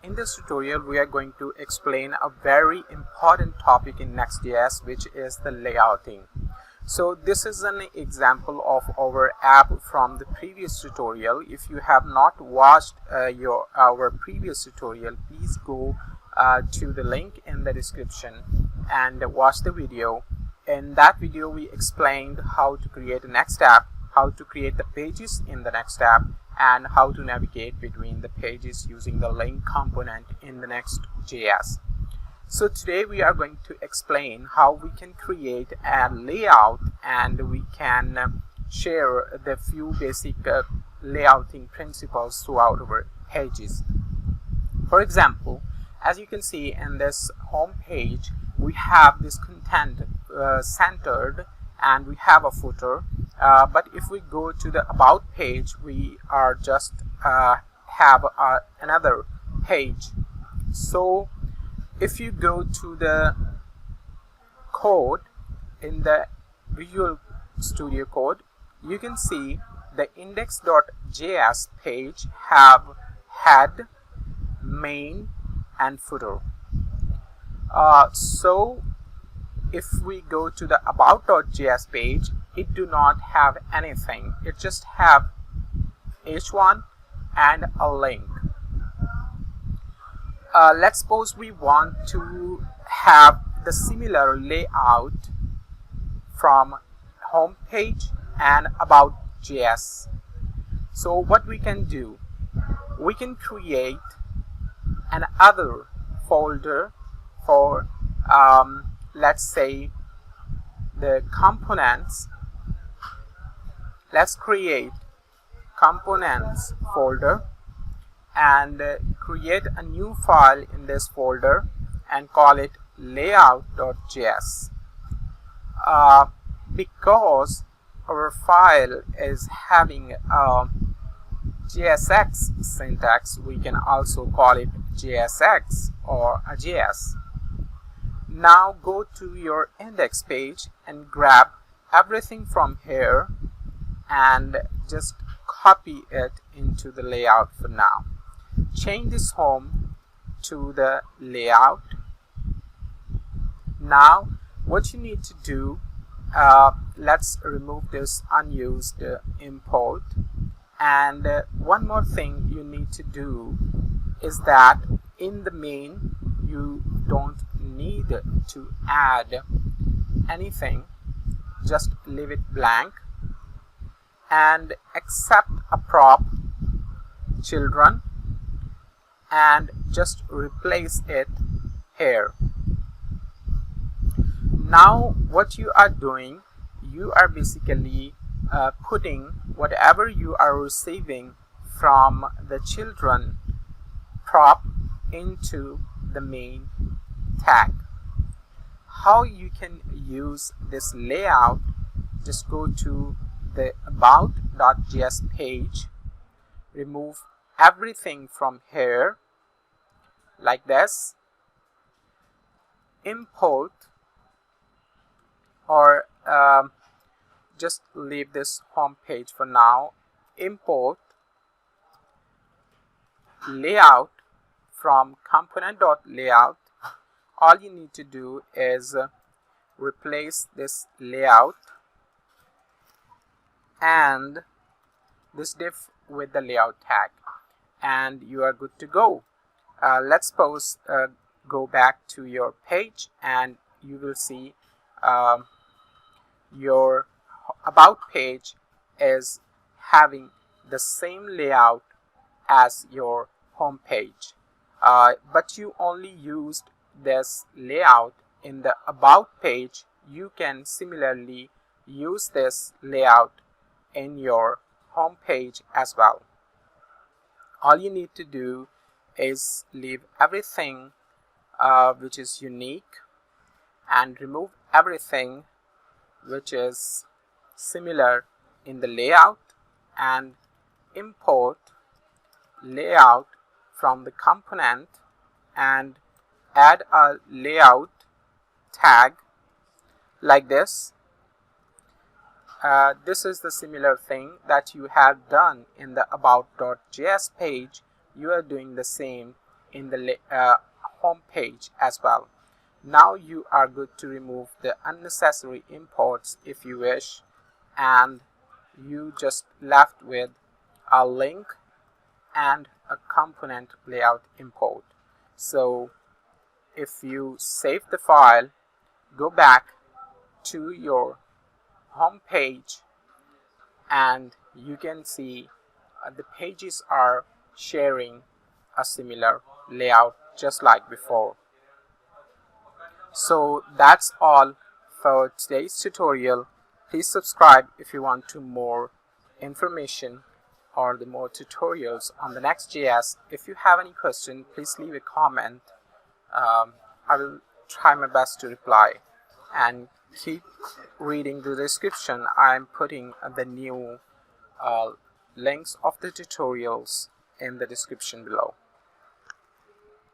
In this tutorial, we are going to explain a very important topic in Next.js, which is the layouting. So this is an example of our app from the previous tutorial. If you have not watched our previous tutorial, please go to the link in the description and watch the video. In that video, we explained how to create a Next app, how to create the pages in the Next app, and how to navigate between the pages using the link component in the Next.js. So today we are going to explain how we can create a layout, and we can share the few basic layouting principles throughout our pages. For example, as you can see in this home page, we have this content centered and we have a footer. But if we go to the about page, we are just have another page. So if you go to the code in the Visual Studio Code, you can see the index.js page have head, main, and footer. So if we go to the about.js page, it do not have anything. It just have h1 and a link. Let's suppose we want to have the similar layout from home page and about.js. So what we can do, we can create another folder for let's say the components. Let's create components folder and create a new file in this folder and call it layout.js. Because our file is having a JSX syntax, we can also call it JSX or a JS. Now go to your index page and grab everything from here and just copy it into the layout for now. Change this home to the layout. Now what you need to do, let's remove this unused import. And one more thing you need to do is that in the main you don't need to add anything, just leave it blank and accept a prop children and just replace it here. Now what you are doing, you are basically putting whatever you are receiving from the children prop into the main tag. How you can use this layout, just go to the about.js page, remove everything from here like this, import, or just leave this home page for now, import layout from component.layout. All you need to do is replace this layout and this div with the layout tag, and you are good to go. Let's suppose go back to your page and you will see your about page is having the same layout as your home page, but you only used this layout in the about page. You can similarly use this layout in your home page as well. All you need to do is leave everything which is unique and remove everything which is similar in the layout, and import layout from the component and add a layout tag like this. This is the similar thing that you have done in the about.js page. You are doing the same in the home page as well. Now you are good to remove the unnecessary imports if you wish, and you just left with a link and a component layout import. So if you save the file, go back to your home page, and you can see the pages are sharing a similar layout just like before. So that's all for today's tutorial. Please subscribe if you want to more information or the more tutorials on the Next.js. If you have any question, please leave a comment. I will try my best to reply, and keep reading the description. I'm putting the new links of the tutorials in the description below.